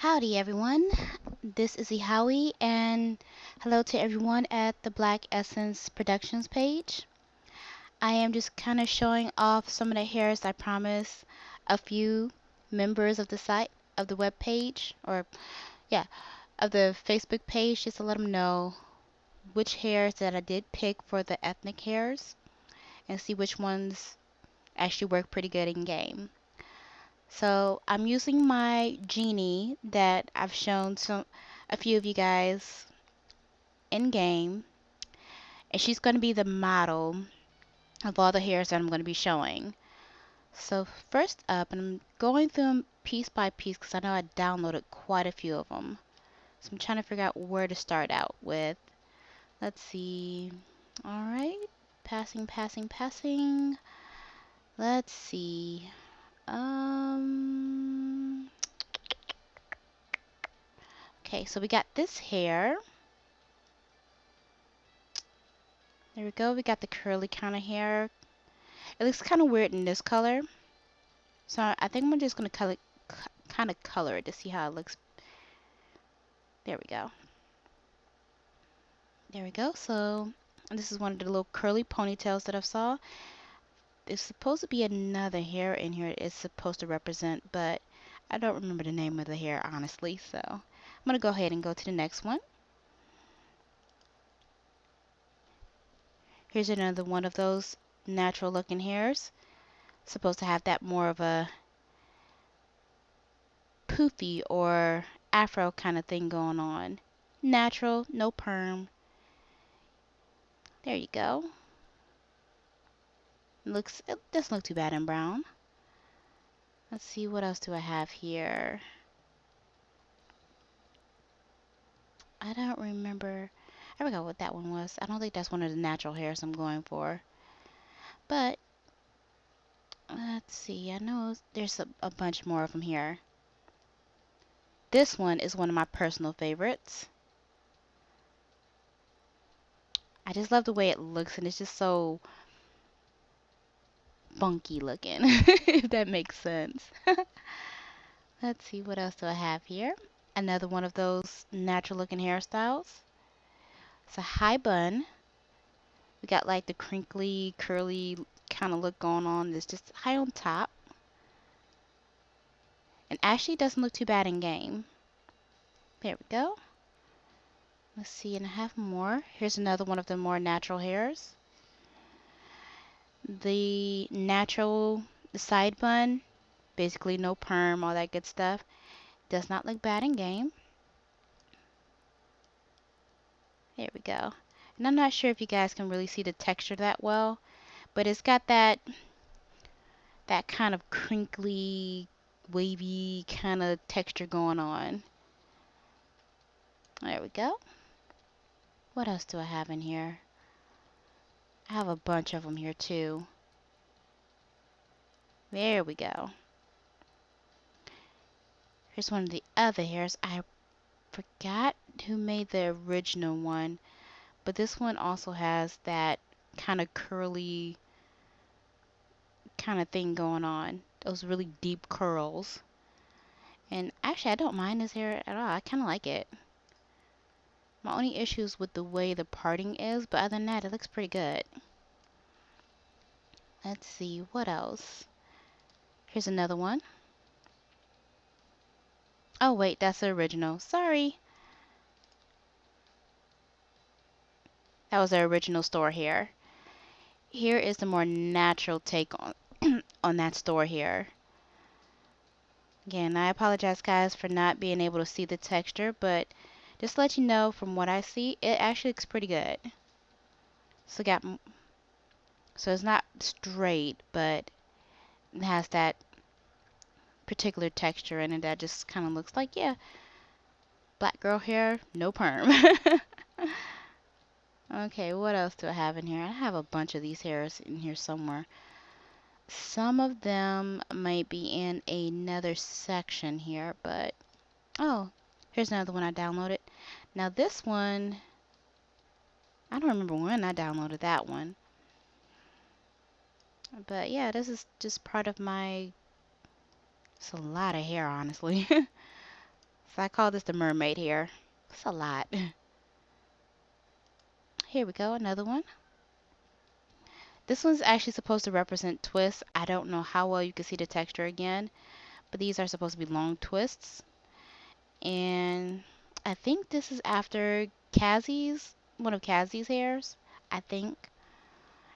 Howdy everyone, this is Ehawee and hello to everyone at the Black Essence Productions page. I am just kind of showing off some of the hairs I promise a few members of the site, of the web page, or yeah, of the Facebook page, just to let them know which hairs that I did pick for the ethnic hairs and see which ones actually work pretty good in game. So I'm using my genie that I've shown a few of you guys in game, and she's going to be the model of all the hairs that I'm going to be showing. So first up, and I'm going through them piece by piece because I know I downloaded quite a few of them. So I'm trying to figure out where to start out with. Let's see. All right, passing. Let's see. Um. Okay, so we got this hair. There we go. We got the curly kind of hair. It looks kind of weird in this color. So I think I'm just going to kind of color it to see how it looks. There we go. There we go. So this is one of the little curly ponytails that I saw. There's supposed to be another hair in here it's supposed to represent, but I don't remember the name of the hair, honestly. So I'm going to go ahead and go to the next one. Here's another one of those natural looking hairs. Supposed to have that more of a poufy or Afro kind of thing going on. Natural, no perm. There you go. It doesn't look too bad in brown. Let's see, what else do I have here? I don't remember. I forgot what that one was. I don't think that's one of the natural hairs I'm going for. But let's see. I know there's a bunch more of them here. This one is one of my personal favorites. I just love the way it looks, and it's just so funky looking, if that makes sense. Let's see, what else do I have here? Another one of those natural looking hairstyles. It's a high bun. We got like the crinkly, curly kind of look going on. It's just high on top. And actually doesn't look too bad in game. There we go. Let's see, and I have more. Here's another one of the more natural hairs. The side bun, basically no perm, all that good stuff. Does not look bad in game. There we go. And I'm not sure if you guys can really see the texture that well, but it's got that kind of crinkly, wavy kind of texture going on. There we go. What else do I have in here? I have a bunch of them here too. There we go. Here's one of the other hairs. I forgot who made the original one, but this one also has that kind of curly kind of thing going on. Those really deep curls. And actually, I don't mind this hair at all. I kind of like it. My only issue is with the way the parting is, but other than that, it looks pretty good. Let's see, what else? Here's another one. Oh wait, that's the original. Sorry. That was the original store hair. Here is the more natural take on on that store hair. Again, I apologize guys for not being able to see the texture, but just to let you know from what I see, it actually looks pretty good. So it's not straight, but it has that particular texture in it that just kind of looks like, yeah, black girl hair, no perm. Okay, what else do I have in here? I have a bunch of these hairs in here somewhere. Some of them might be in another section here, but oh, here's another one I downloaded. Now this one, I don't remember when I downloaded that one. But yeah, this is just part of my, it's a lot of hair, honestly. It's So I call this the mermaid hair. It's a lot. Here we go, another one. This one's actually supposed to represent twists. I don't know how well you can see the texture again, but these are supposed to be long twists. And I think this is after Cassie's, one of Cassie's hairs. I think.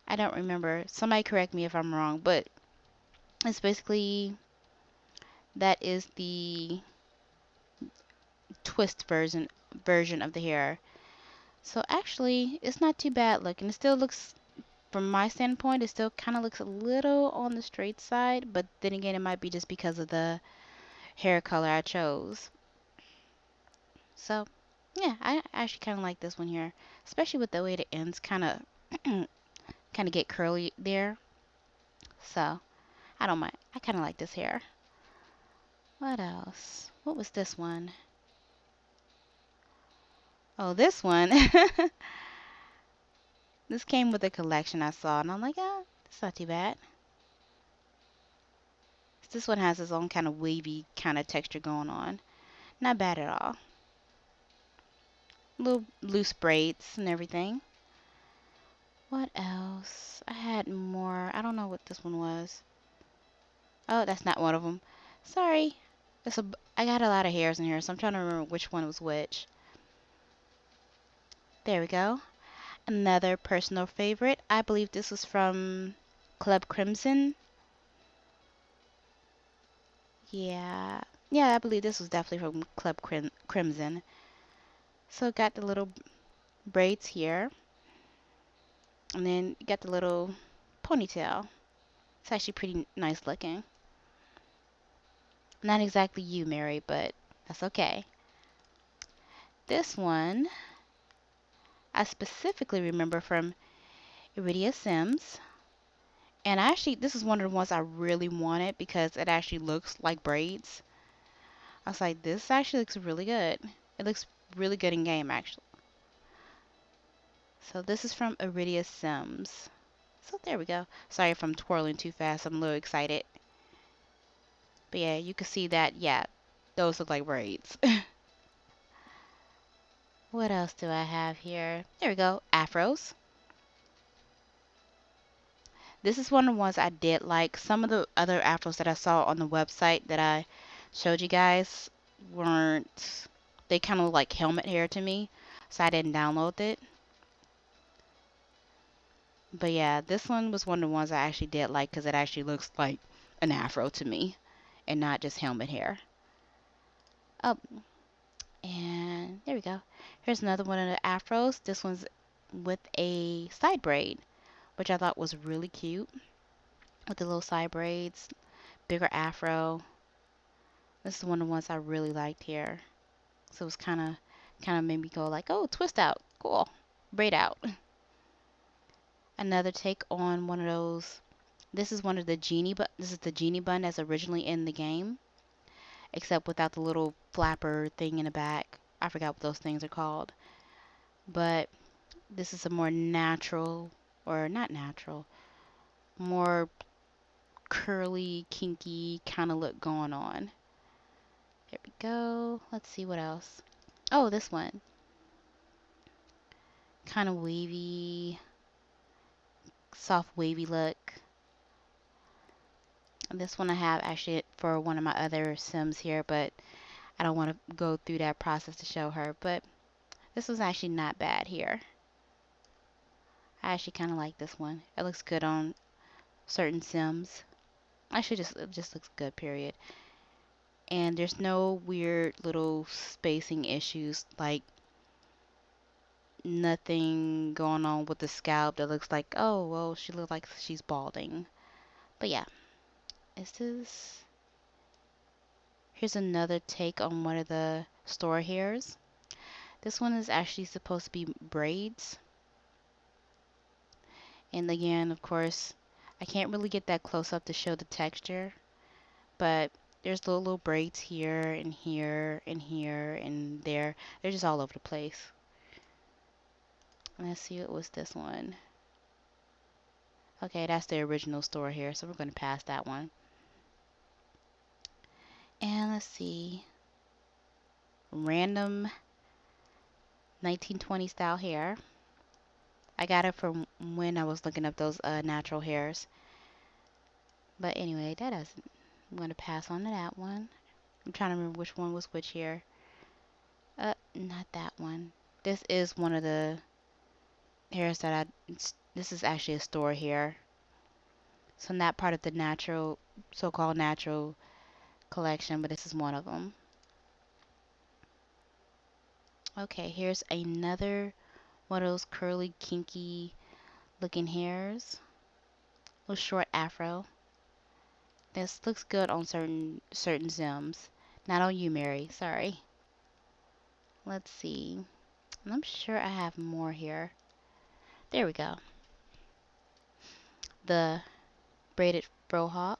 I don't remember. Somebody correct me if I'm wrong, but it's basically that is the twist version of the hair. So actually, it's not too bad looking. It still looks, from my standpoint, it still kind of looks a little on the straight side, but then again, it might be just because of the hair color I chose. So, yeah, I actually kind of like this one here, especially with the way the ends kind of kind of get curly there. So, I don't mind. I kind of like this hair. What else? What was this one? Oh, this one. This came with a collection I saw, and I'm like, oh, it's not too bad. This one has its own kind of wavy kind of texture going on. Not bad at all. Little loose braids and everything. What else? I had more. I don't know what this one was. Oh, that's not one of them. Sorry. I got a lot of hairs in here, so I'm trying to remember which one was which. There we go. Another personal favorite. I believe this was from Club Crimson. Yeah. Yeah, I believe this was definitely from Club Crimson. So got the little braids here. And then you got the little ponytail. It's actually pretty nice looking. Not exactly you, Mary, but that's okay. This one I specifically remember from Iridia Sims. And actually, this is one of the ones I really wanted because it actually looks like braids. I was like, this actually looks really good. It looks really good in game, actually. So this is from Iridia Sims. So there we go. Sorry if I'm twirling too fast. I'm a little excited. But yeah, you can see that, yeah, those look like braids. What else do I have here? There we go. Afros. This is one of the ones I did like. Some of the other afros that I saw on the website that I showed you guys weren't, they kind of look like helmet hair to me, so I didn't download it. But yeah, this one was one of the ones I actually did like because it actually looks like an afro to me and not just helmet hair. Oh, and there we go. Here's another one of the afros. This one's with a side braid, which I thought was really cute. With the little side braids, bigger afro. This is one of the ones I really liked here. So it was kind of made me go like, oh, twist out, cool, braid out. Another take on one of those. This is one of the genie, but this is the genie bun that's originally in the game, except without the little flapper thing in the back. I forgot what those things are called. But this is a more natural, or not natural, more curly, kinky kind of look going on. There we go. Let's see what else. Oh, this one. Kind of wavy, soft wavy look. And this one I have actually for one of my other Sims here, but I don't want to go through that process to show her. But this was actually not bad here. I actually kind of like this one. It looks good on certain Sims. Actually, it just looks good, period. And there's no weird little spacing issues, like nothing going on with the scalp that looks like, oh, well, she looks like she's balding. But yeah, here's another take on one of the store hairs. This one is actually supposed to be braids. And again, of course, I can't really get that close up to show the texture, but there's little braids here and here and here and there. They're just all over the place. Let's see, what was this one? Okay, that's the original store here, so we're going to pass that one. And let's see. random 1920 style hair. I got it from when I was looking up those natural hairs. But anyway, that doesn't. I'm going to pass on to that one. I'm trying to remember which one was which here. Not that one. This is one of the hairs that this is actually a store hair. So not part of the natural, so-called natural collection, but this is one of them. Okay, here's another one of those curly, kinky looking hairs. Little short afro. This looks good on certain Zims. Not on you, Mary. Sorry. Let's see. And I'm sure I have more here. There we go. The braided frohawk,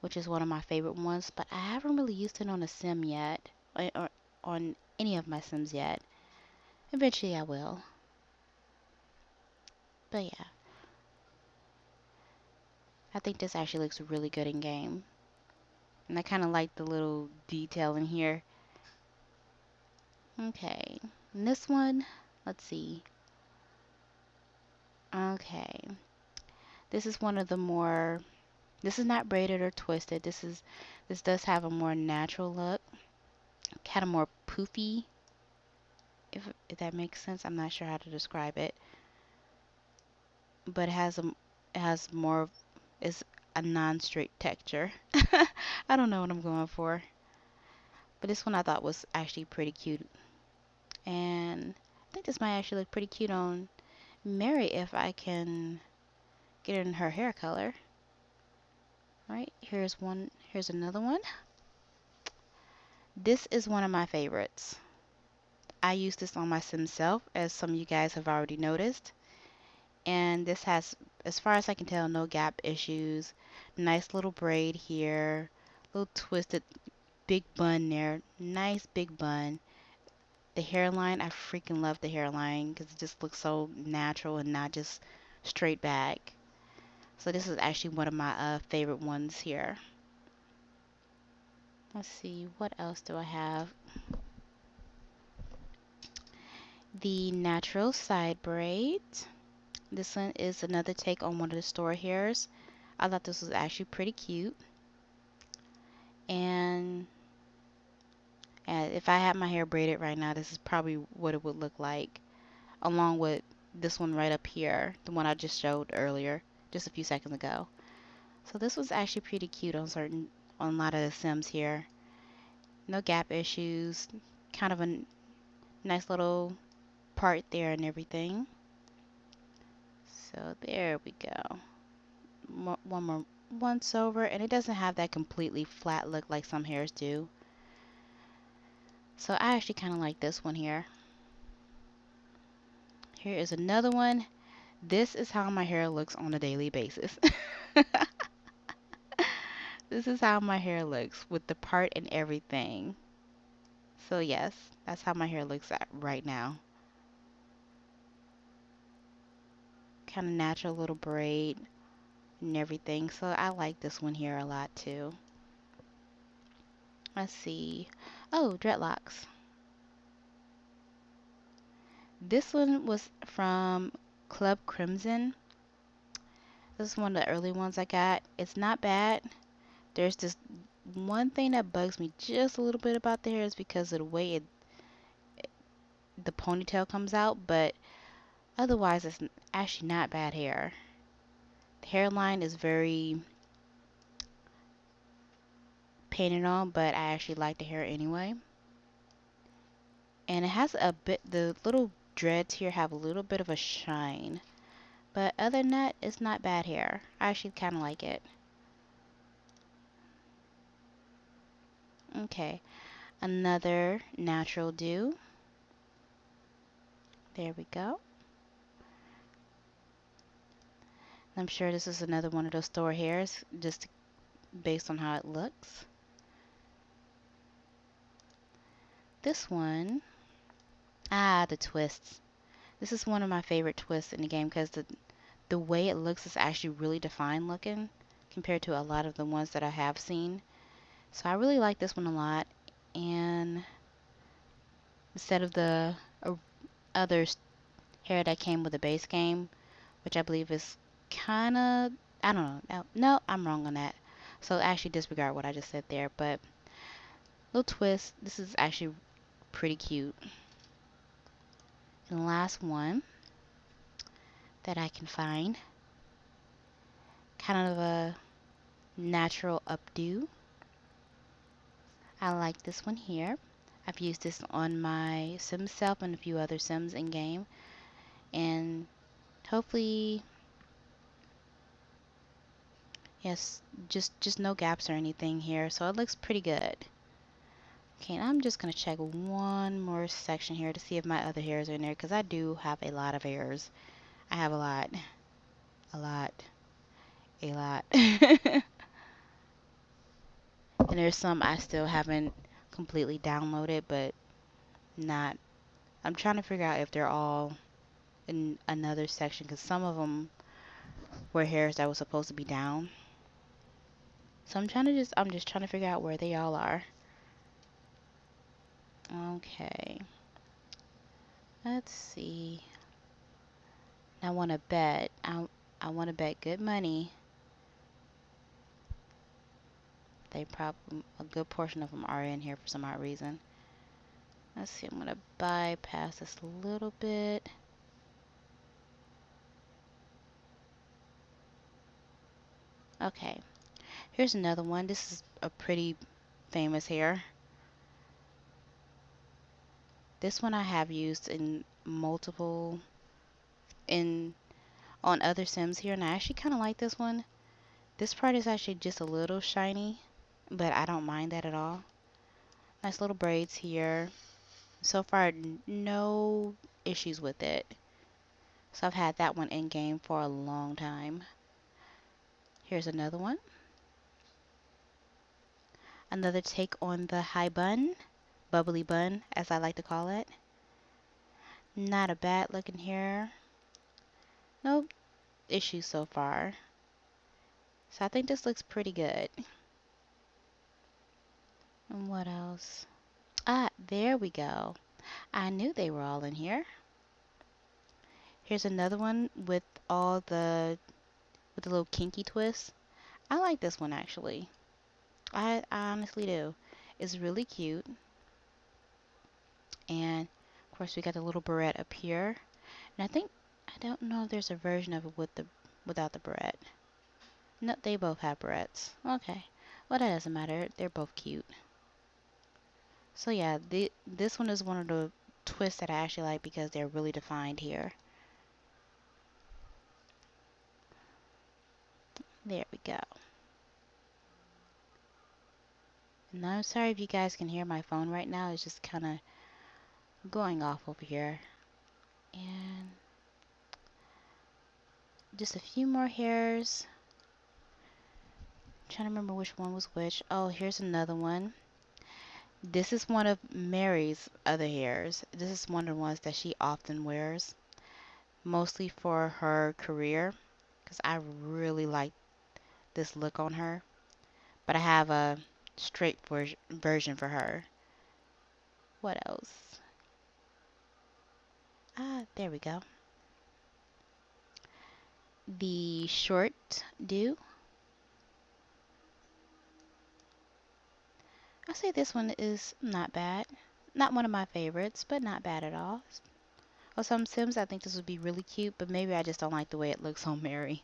which is one of my favorite ones, but I haven't really used it on a sim yet, or on any of my sims yet. Eventually I will. But yeah. I think this actually looks really good in game. And I kind of like the little detail in here. Okay. And this one, let's see. Okay. This is one of the more, this is not braided or twisted. This does have a more natural look. Kind of more poofy, if that makes sense. I'm not sure how to describe it. But it has more, it's a non-straight texture. I don't know what I'm going for. But this one I thought was actually pretty cute. And I think this might actually look pretty cute on Mary if I can get it in her hair color. Right, here's another one. This is one of my favorites. I use this on my sim self, as some of you guys have already noticed. And this has, as far as I can tell, no gap issues. Nice little braid here. Little twisted big bun there. Nice big bun. The hairline, I freaking love the hairline because it just looks so natural and not just straight back. So this is actually one of my favorite ones here. Let's see, what else do I have? The natural side braids. This one is another take on one of the store hairs. I thought this was actually pretty cute. And if I had my hair braided right now, this is probably what it would look like, along with this one right up here, the one I just showed earlier, just a few seconds ago. So this was actually pretty cute on a lot of the sims here. No gap issues, kind of a nice little part there and everything. So there we go. One more once over, and it doesn't have that completely flat look like some hairs do. So I actually kind of like this one here. Here is another one. This is how my hair looks on a daily basis. This is how my hair looks with the part and everything. So yes, that's how my hair looks right now. Kind of natural little braid and everything. So I like this one here a lot too. Let's see. Oh, Dreadlocks. This one was from Club Crimson. This is one of the early ones I got. It's not bad. There's this one thing that bugs me just a little bit about the hair is because of the way the ponytail comes out, but otherwise it's actually not bad hair. The hairline is very painted on, but I actually like the hair anyway. And it has a bit, the little dreads here have a little bit of a shine. But other than that, it's not bad hair. I actually kind of like it. Okay, another natural do. There we go. I'm sure this is another one of those store hairs, just based on how it looks. This one, the twists. This is one of my favorite twists in the game because the way it looks is actually really defined looking compared to a lot of the ones that I have seen. So I really like this one a lot. And instead of the other hair that came with the base game, which I believe is kind of, I don't know. No, I'm wrong on that. So actually disregard what I just said there. But little twist. This is actually pretty cute. And the last one that I can find, kind of a natural updo. I like this one here. I've used this on my sim self and a few other sims in game, and hopefully, yes, just no gaps or anything here, so it looks pretty good. Okay, and I'm just gonna check one more section here to see if my other hairs are in there, because I do have a lot of hairs. I have a lot, a lot, a lot. And there's some I still haven't completely downloaded, but not. I'm trying to figure out if they're all in another section, because some of them were hairs that was supposed to be down. So I'm just trying to figure out where they all are. Okay. Let's see. I want to bet. I want to bet good money. They probably, a good portion of them are in here for some odd reason. Let's see. I'm going to bypass this a little bit. Okay. Here's another one. This is a pretty famous hair. This one I have used in multiple, on other sims here, and I actually kind of like this one. This part is actually just a little shiny, but I don't mind that at all. Nice little braids here. So far, no issues with it. So I've had that one in game for a long time. Here's another one. Another take on the high bun, bubbly bun, as I like to call it. Not a bad looking hair. No issues so far. So I think this looks pretty good. And what else? Ah, there we go. I knew they were all in here. Here's another one with all with the little kinky twist. I like this one actually. I honestly do. It's really cute. And of course we got the little barrette up here. And I don't know if there's a version of it without the barrette. No, they both have barrettes. Okay. Well, that doesn't matter. They're both cute. So yeah, this one is one of the twists that I actually like because they're really defined here. There we go. And I'm sorry if you guys can hear my phone right now. It's just kind of going off over here. And just a few more hairs. I'm trying to remember which one was which. Oh, here's another one. This is one of Mary's other hairs. This is one of the ones that she often wears, mostly for her career, because I really like this look on her. But I have a straight version for her. What else? Ah, there we go. The short do. I say this one is not bad. Not one of my favorites, but not bad at all. On some Sims, I think this would be really cute, but maybe I just don't like the way it looks on Mary.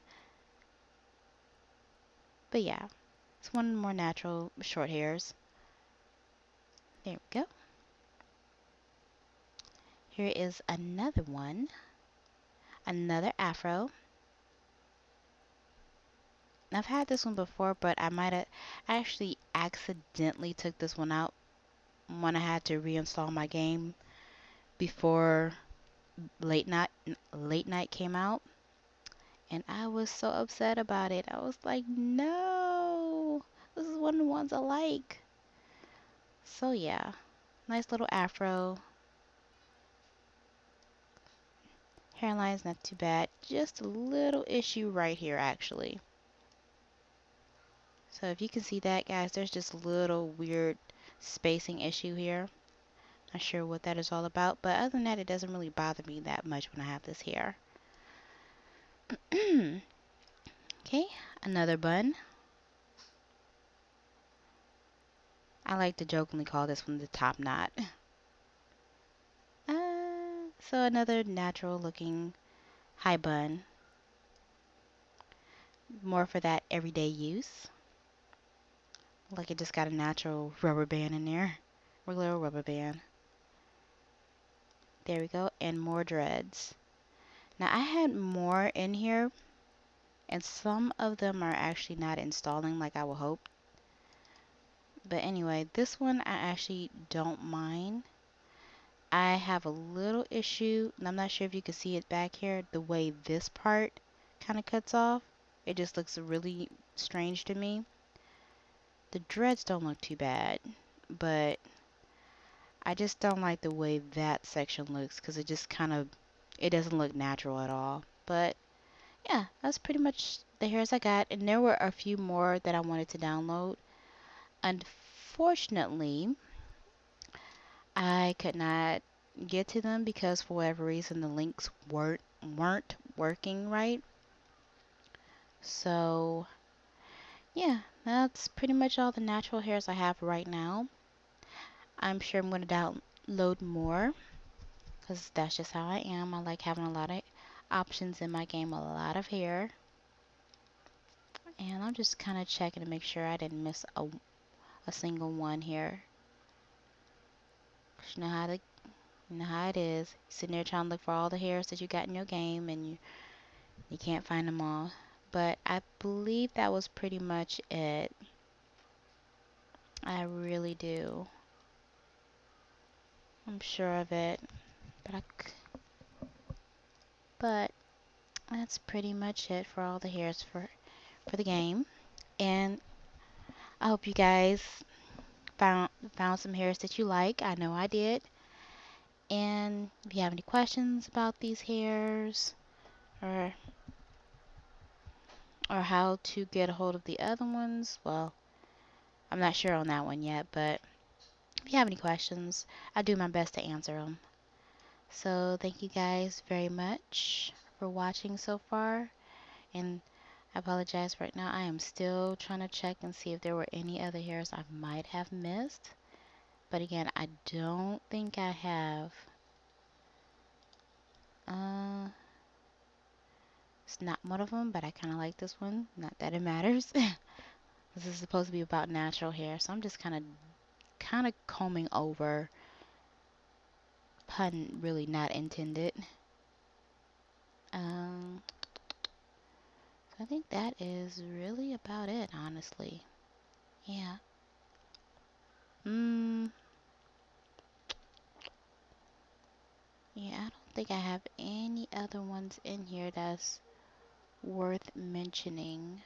But yeah, it's one of the more natural short hairs. There we go. Here is another one. Another Afro. I've had this one before, but I actually accidentally took this one out when I had to reinstall my game before late night came out, and I was so upset about it. I was like, no, this is one of the ones I like. So yeah, nice little afro. Hairline's not too bad, just a little issue right here actually. So if you can see that, guys, there's just a little weird spacing issue here. Not sure what that is all about, but other than that, it doesn't really bother me that much when I have this hair. Okay, another bun. I like to jokingly call this one the top knot. So another natural looking high bun. More for that everyday use. Like it just got a natural rubber band in there. Regular rubber band. There we go. And more dreads. Now I had more in here, and some of them are actually not installing like I would hope. But anyway, this one I actually don't mind. I have a little issue, and I'm not sure if you can see it back here, the way this part kind of cuts off. It just looks really strange to me. The dreads don't look too bad, but I just don't like the way that section looks because it just kind of, it doesn't look natural at all. But yeah, that's pretty much the hairs I got, and there were a few more that I wanted to download. Unfortunately, I could not get to them because for whatever reason the links weren't working right. So yeah, that's pretty much all the natural hairs I have right now. I'm sure I'm going to download more because that's just how I am. I like having a lot of options in my game, a lot of hair. And I'm just kind of checking to make sure I didn't miss a single one here. You know how it is. Sitting there trying to look for all the hairs that you got in your game, and you can't find them all. But I believe that was pretty much it. I really do. I'm sure of it. But that's pretty much it for all the hairs for the game. And I hope you guys found some hairs that you like. I know I did. And if you have any questions about these hairs, or how to get a hold of the other ones, well, I'm not sure on that one yet, but if you have any questions, I do my best to answer them. So thank you guys very much for watching so far, and I apologize right now. I am still trying to check and see if there were any other hairs I might have missed, but again, I don't think I have. It's not one of them, but I kind of like this one. Not that it matters. This is supposed to be about natural hair, so I'm just kind of combing over. Pun really not intended. So I think that is really about it, honestly. Yeah. Yeah, I don't think I have any other ones in here that's worth mentioning.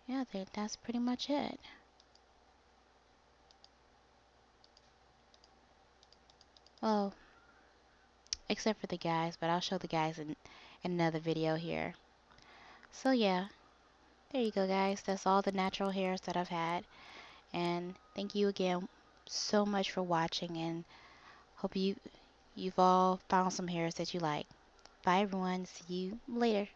Yeah, that's pretty much it. Well, except for the guys, but I'll show the guys in another video here. So yeah, there you go, guys. That's all the natural hairs that I've had. And thank you again so much for watching, and hope you've all found some hairs that you like. Bye everyone. See you later.